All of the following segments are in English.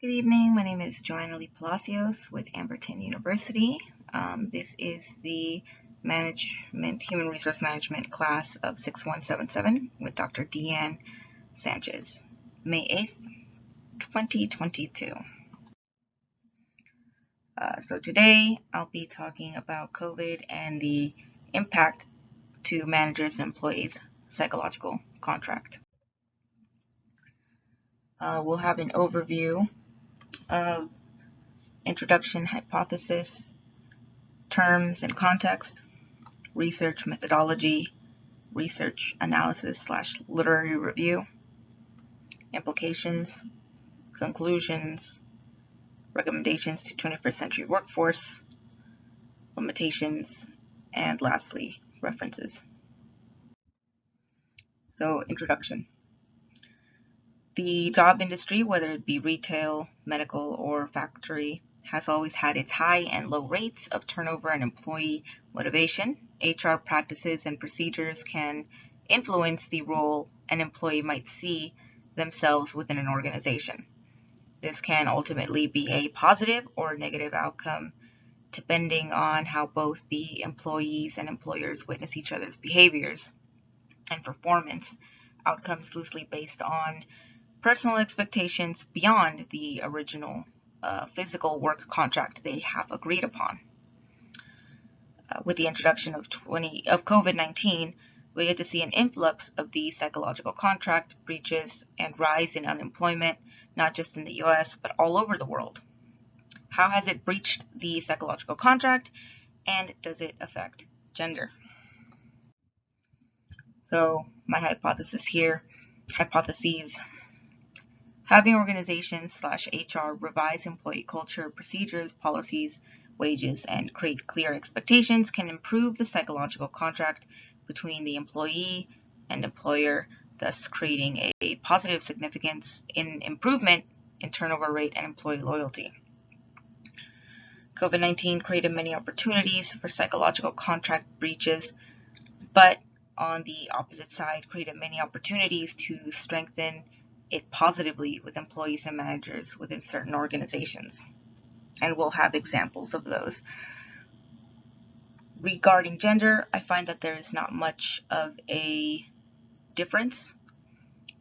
Good evening. My name is Joanna Palacios with Amberton University. This is the Human Resource Management class of 6177 with Dr. Deanne Sanchez, May 8th, 2022. So today I'll be talking about COVID and the impact to managers and employees' psychological contract. We'll have an overview of introduction, hypothesis, terms and context, research methodology, research analysis / literary review, implications, conclusions, recommendations to 21st century workforce, limitations, and lastly, references. So, introduction. The job industry, whether it be retail, medical, or factory, has always had its high and low rates of turnover and employee motivation. HR practices and procedures can influence the role an employee might see themselves within an organization. This can ultimately be a positive or negative outcome, depending on how both the employees and employers witness each other's behaviors and performance outcomes loosely based on personal expectations beyond the original physical work contract they have agreed upon. With the introduction of COVID-19, we get to see an influx of the psychological contract breaches and rise in unemployment, not just in the US, but all over the world. How has it breached the psychological contract, and does it affect gender? So my hypotheses here, hypotheses. Having organizations / HR revise employee culture, procedures, policies, wages, and create clear expectations can improve the psychological contract between the employee and employer, thus creating a positive significance in improvement in turnover rate and employee loyalty. COVID-19 created many opportunities for psychological contract breaches, but on the opposite side, created many opportunities to strengthen it positively with employees and managers within certain organizations. And we'll have examples of those. Regarding gender, I find that there is not much of a difference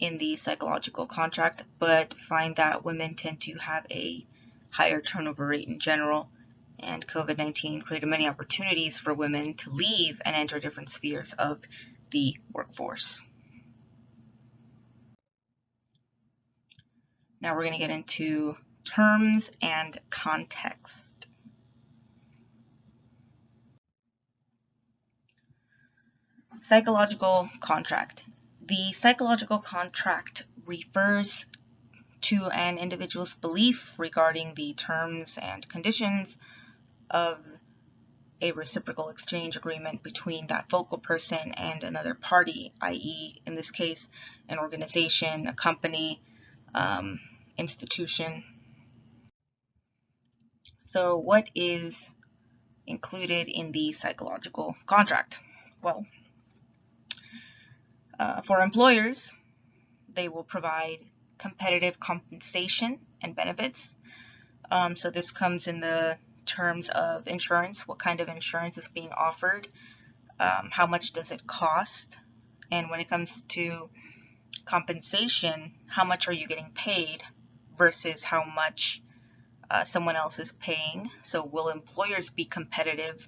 in the psychological contract, but find that women tend to have a higher turnover rate in general, and COVID-19 created many opportunities for women to leave and enter different spheres of the workforce. Now we're going to get into terms and context. Psychological contract. The psychological contract refers to an individual's belief regarding the terms and conditions of a reciprocal exchange agreement between that focal person and another party, i.e., in this case, an organization, a company, institution. So what is included in the psychological contract? Well, for employers, they will provide competitive compensation and benefits. So this comes in the terms of insurance, what kind of insurance is being offered, how much does it cost, and when it comes to compensation, how much are you getting paid versus how much someone else is paying. So will employers be competitive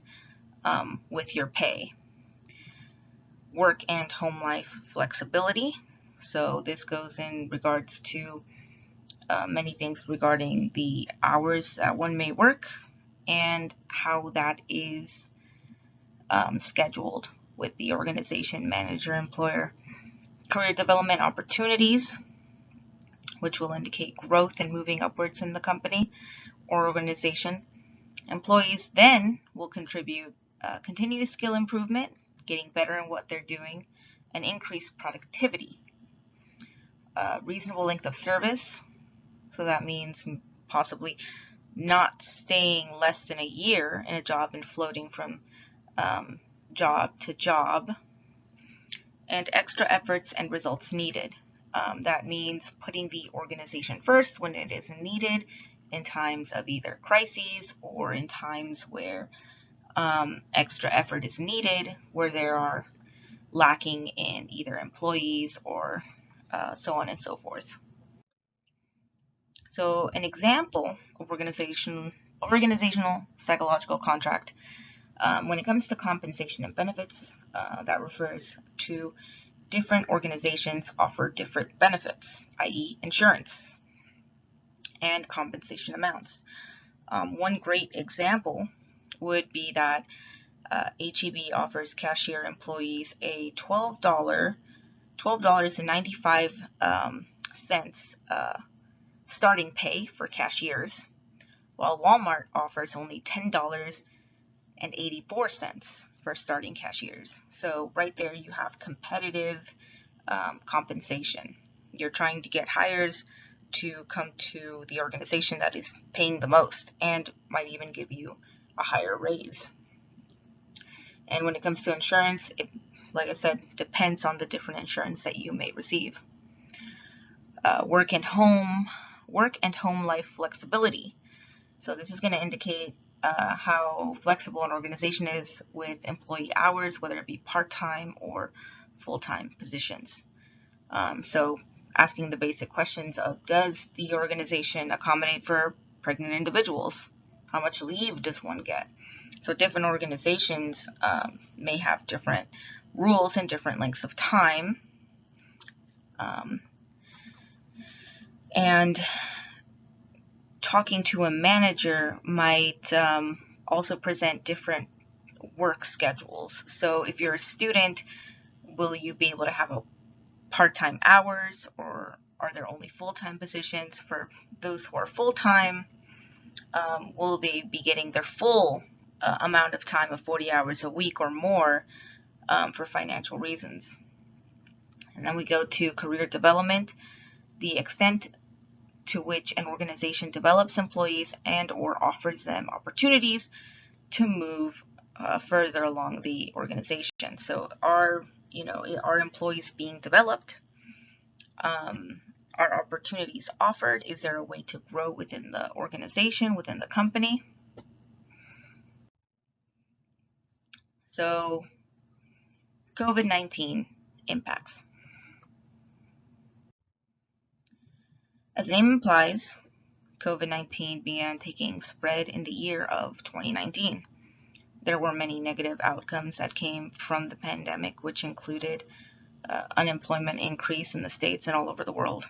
with your pay? Work and home life flexibility. So this goes in regards to many things regarding the hours that one may work and how that is scheduled with the organization, manager, employer. Career development opportunities, which will indicate growth and moving upwards in the company or organization. Employees then will contribute continuous skill improvement, getting better in what they're doing, and increased productivity. Reasonable length of service, so that means possibly not staying less than a year in a job and floating from job to job, and extra efforts and results needed. That means putting the organization first when it is needed in times of either crises or in times where extra effort is needed, where there are lacking in either employees or so on and so forth. So an example of organizational psychological contract, when it comes to compensation and benefits, that refers to different organizations offer different benefits, i.e. insurance and compensation amounts. One great example would be that HEB offers cashier employees a $12.95 starting pay for cashiers, while Walmart offers only $10.84 for starting cashiers. So right there you have competitive compensation. You're trying to get hires to come to the organization that is paying the most and might even give you a higher raise. And when it comes to insurance, it, like I said, depends on the different insurance that you may receive. Work and home life flexibility. So this is going to indicate how flexible an organization is with employee hours, whether it be part-time or full-time positions. So asking the basic questions of, does the organization accommodate for pregnant individuals? How much leave does one get? So different organizations may have different rules and different lengths of time. And talking to a manager might also present different work schedules. So if you're a student, will you be able to have a part-time hours, or are there only full-time positions? For those who are full-time, will they be getting their full amount of time of 40 hours a week or more for financial reasons? And then we go to career development, the extent to which an organization develops employees and or offers them opportunities to move further along the organization. So are employees being developed? Are opportunities offered? Is there a way to grow within the organization, within the company? So COVID-19 impacts. As the name implies, COVID-19 began taking spread in the year of 2019. There were many negative outcomes that came from the pandemic, which included unemployment increase in the States and all over the world,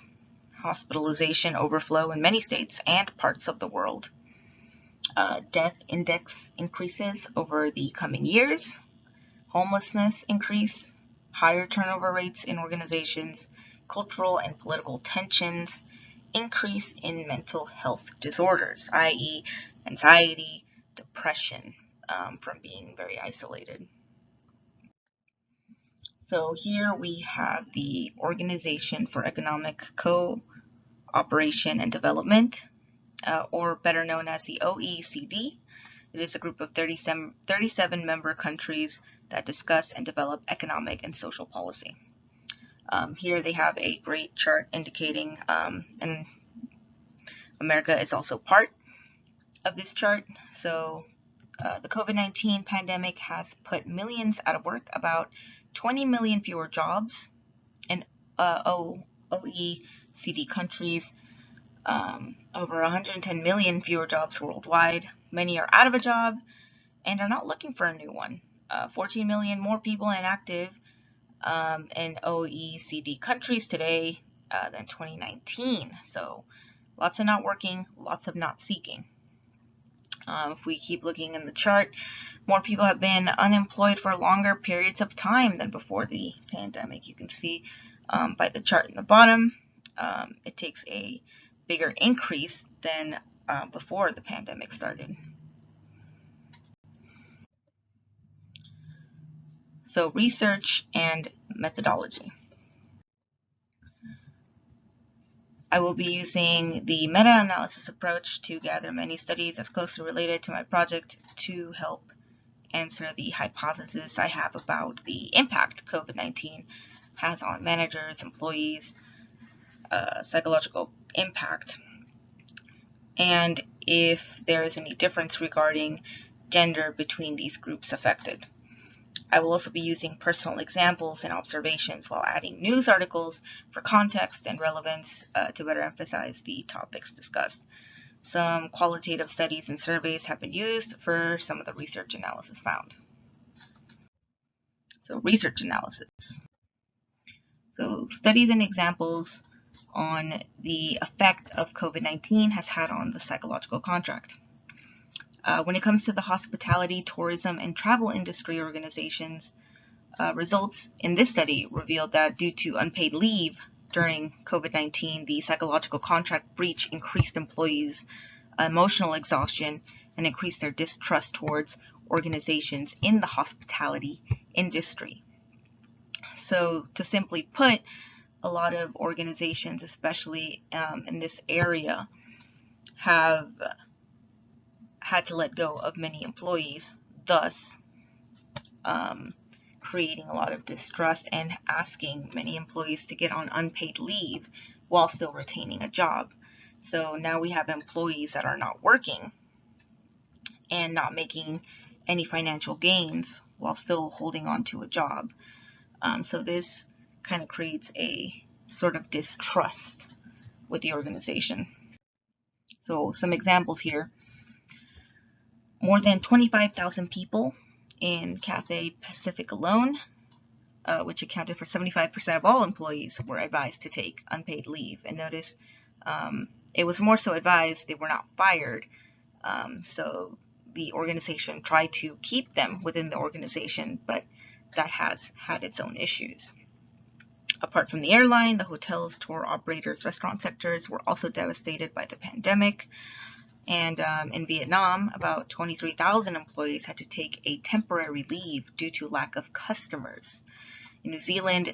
hospitalization overflow in many states and parts of the world, death index increases over the coming years, homelessness increase, higher turnover rates in organizations, cultural and political tensions, increase in mental health disorders, i.e. anxiety, depression, from being very isolated. So here we have the Organization for Economic Cooperation and Development, or better known as the OECD. It is a group of 37 member countries that discuss and develop economic and social policy. Here they have a great chart indicating, and America is also part of this chart. So the COVID-19 pandemic has put millions out of work, about 20 million fewer jobs in OECD countries, over 110 million fewer jobs worldwide. Many are out of a job and are not looking for a new one. 14 million more people inactive in OECD countries today than 2019. So lots of not working, lots of not seeking. If we keep looking in the chart, more people have been unemployed for longer periods of time than before the pandemic. You can see by the chart in the bottom, it takes a bigger increase than before the pandemic started. So research and methodology. I will be using the meta-analysis approach to gather many studies as closely related to my project to help answer the hypothesis I have about the impact COVID-19 has on managers, employees, psychological impact, and if there is any difference regarding gender between these groups affected. I will also be using personal examples and observations while adding news articles for context and relevance to better emphasize the topics discussed. Some qualitative studies and surveys have been used for some of the research analysis found. So, research analysis. So, studies and examples on the effect of COVID-19 has had on the psychological contract. When it comes to the hospitality, tourism, and travel industry organizations, results in this study revealed that due to unpaid leave during COVID-19, the psychological contract breach increased employees' emotional exhaustion and increased their distrust towards organizations in the hospitality industry. So, to simply put, a lot of organizations, especially in this area, have had to let go of many employees, thus creating a lot of distrust and asking many employees to get on unpaid leave while still retaining a job. So now we have employees that are not working and not making any financial gains while still holding on to a job. So this kind of creates a sort of distrust with the organization. So some examples here. More than 25,000 people in Cathay Pacific alone, which accounted for 75% of all employees, were advised to take unpaid leave. And notice it was more so advised, they were not fired. So the organization tried to keep them within the organization, but that has had its own issues. Apart from the airline, the hotels, tour operators, restaurant sectors were also devastated by the pandemic. And in Vietnam, about 23,000 employees had to take a temporary leave due to lack of customers. In New Zealand,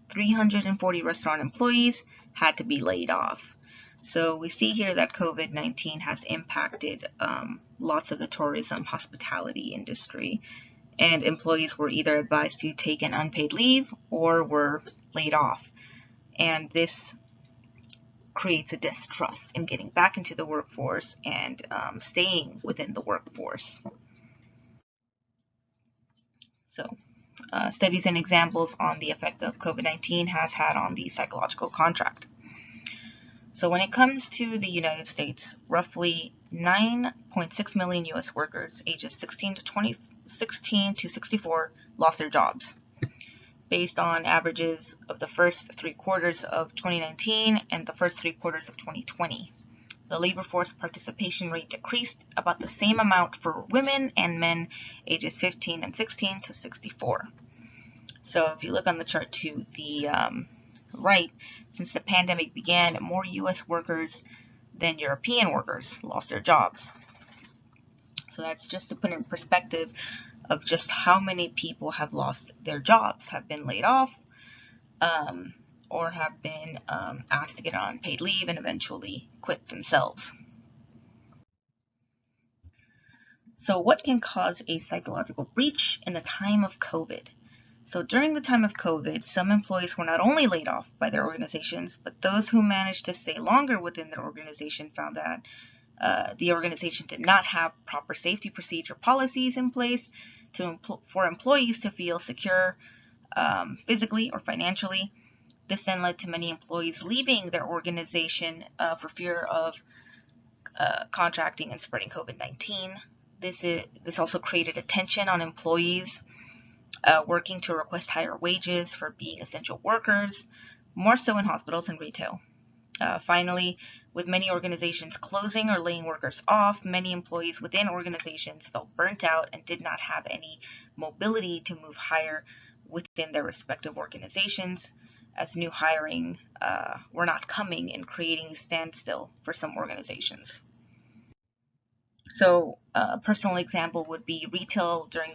340 restaurant employees had to be laid off. So we see here that COVID-19 has impacted lots of the tourism hospitality industry, and employees were either advised to take an unpaid leave or were laid off. And this creates a distrust in getting back into the workforce and staying within the workforce. So, studies and examples on the effect of COVID-19 has had on the psychological contract. So when it comes to the United States, roughly 9.6 million U.S. workers ages 16 to 64 lost their jobs, based on averages of the first 3 quarters of 2019 and the first 3 quarters of 2020. The labor force participation rate decreased about the same amount for women and men ages 15 and 16 to 64. So if you look on the chart to the right, since the pandemic began, more U.S. workers than European workers lost their jobs. So that's just to put in perspective of just how many people have lost their jobs, have been laid off, or have been asked to get on paid leave and eventually quit themselves. So what can cause a psychological breach in the time of COVID? So during the time of COVID, some employees were not only laid off by their organizations, but those who managed to stay longer within their organization found that the organization did not have proper safety procedure policies in place for employees to feel secure physically or financially. This then led to many employees leaving their organization for fear of contracting and spreading COVID-19. This also created a tension on employees working to request higher wages for being essential workers, more so in hospitals and retail. Finally, with many organizations closing or laying workers off, many employees within organizations felt burnt out and did not have any mobility to move higher within their respective organizations, as new hiring were not coming and creating a standstill for some organizations. So a personal example would be retail during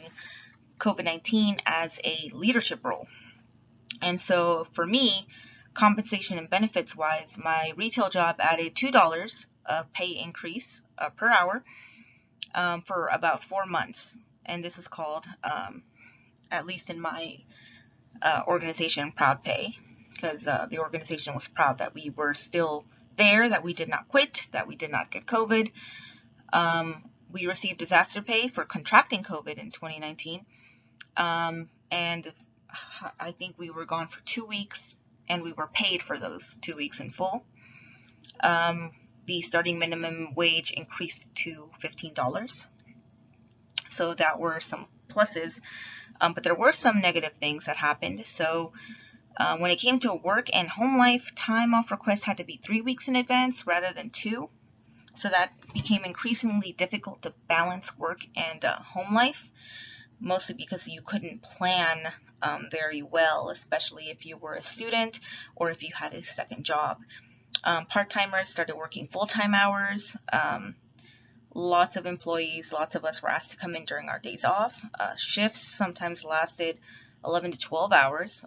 COVID-19 as a leadership role. And so for me, compensation and benefits wise, my retail job added $2 of pay increase per hour for about 4 months. And this is called, at least in my organization, Proud Pay. because the organization was proud that we were still there, that we did not quit, that we did not get COVID. We received disaster pay for contracting COVID in 2019. And I think we were gone for 2 weeks, and we were paid for those 2 weeks in full. The starting minimum wage increased to $15. So that were some pluses, but there were some negative things that happened. So when it came to work and home life, time off requests had to be 3 weeks in advance rather than 2. So that became increasingly difficult to balance work and home life, mostly because you couldn't plan very well, especially if you were a student or if you had a second job. Part-timers started working full-time hours. Lots of employees, lots of us were asked to come in during our days off. Shifts sometimes lasted 11 to 12 hours.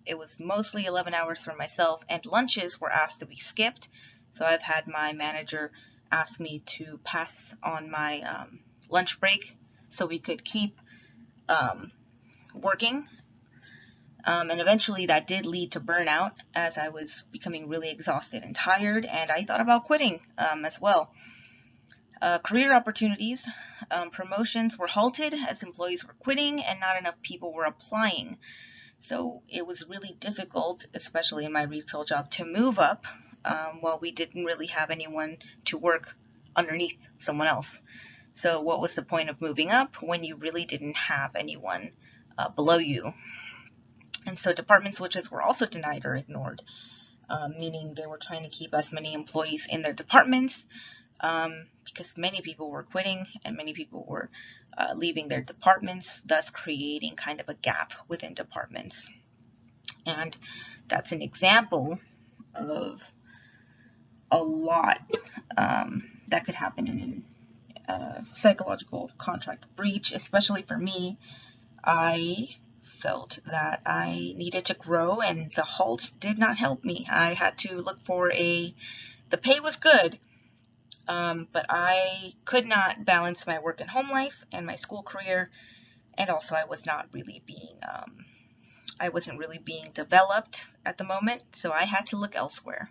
It was mostly 11 hours for myself, and lunches were asked to be skipped. So I've had my manager ask me to pass on my lunch break so we could keep working. And eventually that did lead to burnout as I was becoming really exhausted and tired, and I thought about quitting as well. Career opportunities, promotions were halted as employees were quitting and not enough people were applying. So it was really difficult, especially in my retail job, to move up while we didn't really have anyone to work underneath someone else. So what was the point of moving up when you really didn't have anyone below you? And so department switches were also denied or ignored, meaning they were trying to keep as many employees in their departments because many people were quitting and many people were leaving their departments, thus creating kind of a gap within departments. And that's an example of a lot that could happen in a psychological contract breach. Especially for me, I felt that I needed to grow, and the halt did not help me. I had to look for the pay was good, but I could not balance my work and home life and my school career, and also I was not really being, I wasn't really being developed at the moment, so I had to look elsewhere.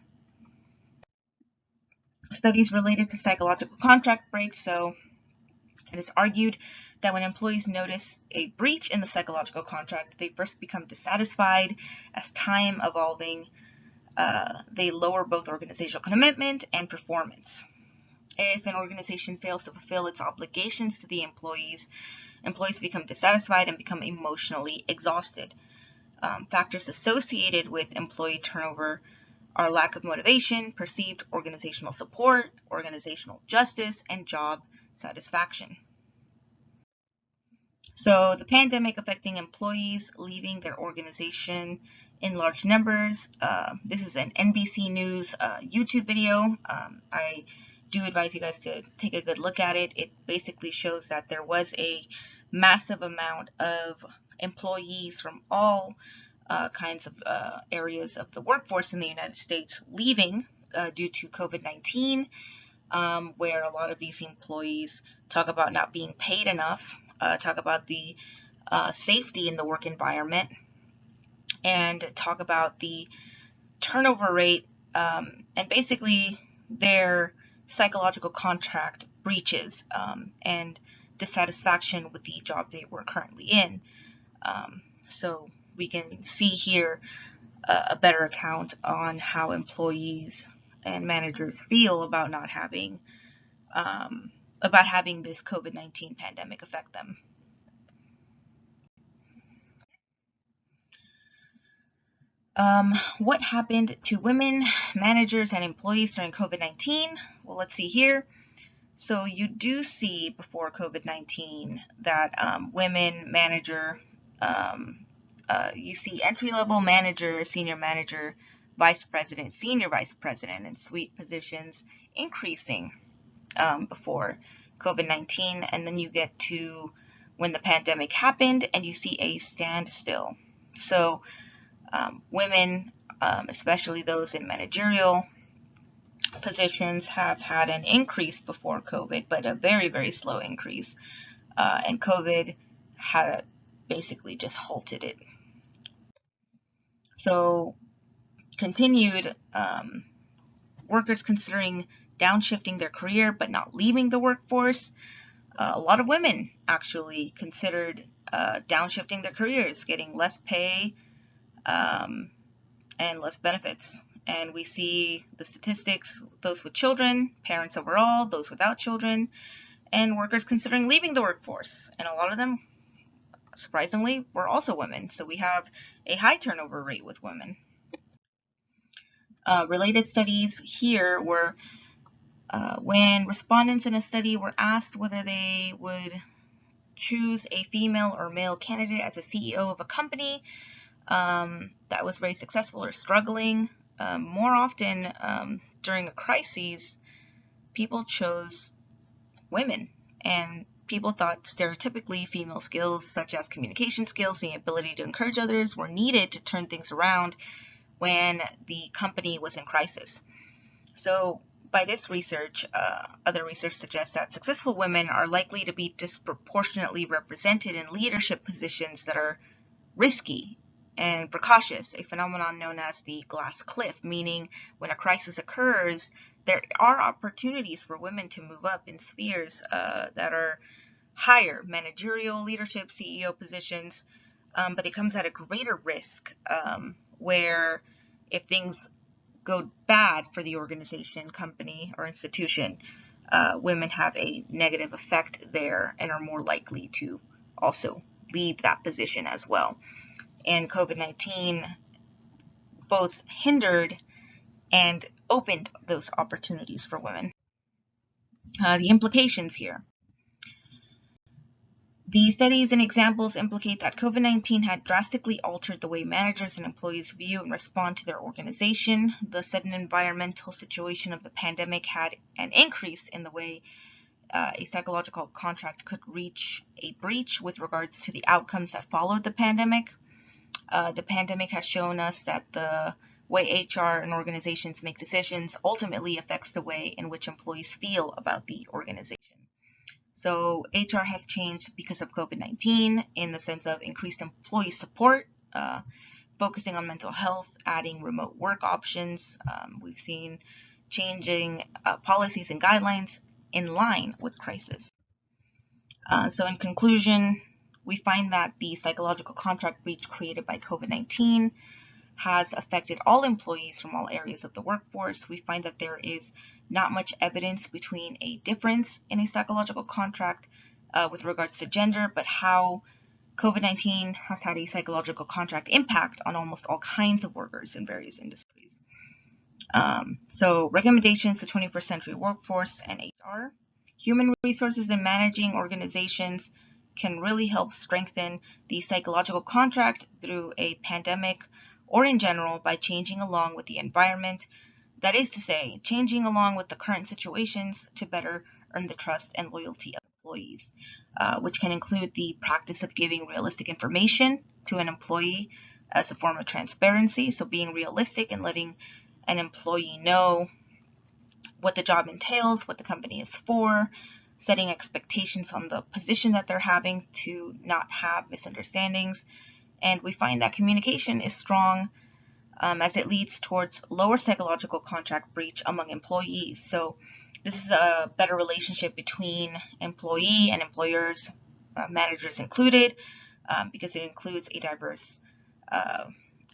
Studies related to psychological contract breaks. So it is argued that when employees notice a breach in the psychological contract, they first become dissatisfied. As time evolving, they lower both organizational commitment and performance. If an organization fails to fulfill its obligations to the employees become dissatisfied and become emotionally exhausted. Factors associated with employee turnover are lack of motivation, perceived organizational support, organizational justice, and job satisfaction. So the pandemic affecting employees leaving their organization in large numbers. This is an NBC News YouTube video. I do advise you guys to take a good look at it. It basically shows that there was a massive amount of employees from all kinds of areas of the workforce in the United States leaving due to COVID-19, where a lot of these employees talk about not being paid enough, talk about the safety in the work environment, and talk about the turnover rate and basically their psychological contract breaches and dissatisfaction with the job they were currently in. So we can see here a better account on how employees and managers feel about not having this COVID-19 pandemic affect them. What happened to women, managers, and employees during COVID-19? Well, let's see here. So you do see before COVID-19 that women manager, you see entry-level manager, senior manager, vice president, senior vice president, and suite positions increasing before COVID-19. And then you get to when the pandemic happened and you see a standstill. So women, especially those in managerial positions, have had an increase before COVID, but a very, very slow increase. And COVID had basically just halted it. So continued, workers considering downshifting their career but not leaving the workforce. A lot of women actually considered downshifting their careers, getting less pay and less benefits. And we see the statistics, those with children, parents overall, those without children, and workers considering leaving the workforce. And a lot of them, surprisingly, were also women. So we have a high turnover rate with women. Related studies here were when respondents in a study were asked whether they would choose a female or male candidate as a CEO of a company that was very successful or struggling. More often during a crisis, people chose women, and people thought stereotypically female skills such as communication skills, the ability to encourage others, were needed to turn things around when the company was in crisis. So by this research, other research suggests that successful women are likely to be disproportionately represented in leadership positions that are risky and precautious, a phenomenon known as the glass cliff, meaning when a crisis occurs, there are opportunities for women to move up in spheres that are higher, managerial, leadership, CEO positions, but it comes at a greater risk where if things go bad for the organization, company, or institution, women have a negative effect there and are more likely to also leave that position as well. And COVID-19 both hindered and opened those opportunities for women. The implications here. The studies and examples implicate that COVID-19 had drastically altered the way managers and employees view and respond to their organization. The sudden environmental situation of the pandemic had an increase in the way a psychological contract could reach a breach with regards to the outcomes that followed the pandemic. The pandemic has shown us that the way HR and organizations make decisions ultimately affects the way in which employees feel about the organization. So HR has changed because of COVID-19 in the sense of increased employee support, focusing on mental health, adding remote work options. We've seen changing policies and guidelines in line with crisis. So in conclusion, we find that the psychological contract breach created by COVID-19 has affected all employees from all areas of the workforce. We find that there is not much evidence between a difference in a psychological contract with regards to gender, but how COVID-19 has had a psychological contract impact on almost all kinds of workers in various industries. So recommendations to 21st century workforce and HR. Human resources in managing organizations can really help strengthen the psychological contract through a pandemic or in general by changing along with the environment. That is to say, changing along with the current situations to better earn the trust and loyalty of employees, which can include the practice of giving realistic information to an employee as a form of transparency. So being realistic and letting an employee know what the job entails, what the company is for, setting expectations on the position that they're having to not have misunderstandings. And we find that communication is strong as it leads towards lower psychological contract breach among employees. So this is a better relationship between employee and employers, managers included, because it includes a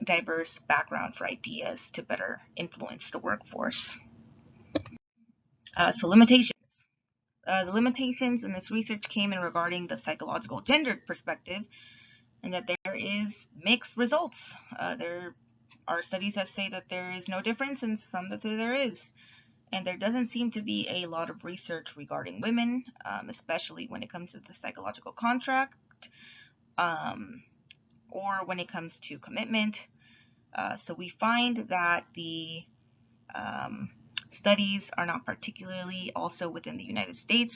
diverse background for ideas to better influence the workforce. So limitations. The limitations in this research came in regarding the psychological gender perspective, and that there is mixed results. There are studies that say that there is no difference, and some that say there is. And there doesn't seem to be a lot of research regarding women, especially when it comes to the psychological contract, or when it comes to commitment. So we find that the studies are not particularly also within the United States,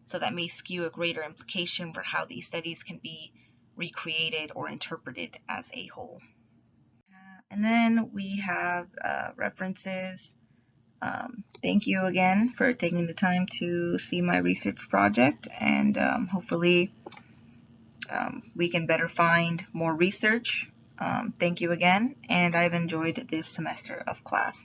so that may skew a greater implication for how these studies can be recreated or interpreted as a whole. And then we have references. Thank you again for taking the time to see my research project, and hopefully we can better find more research Thank you again, and I've enjoyed this semester of class.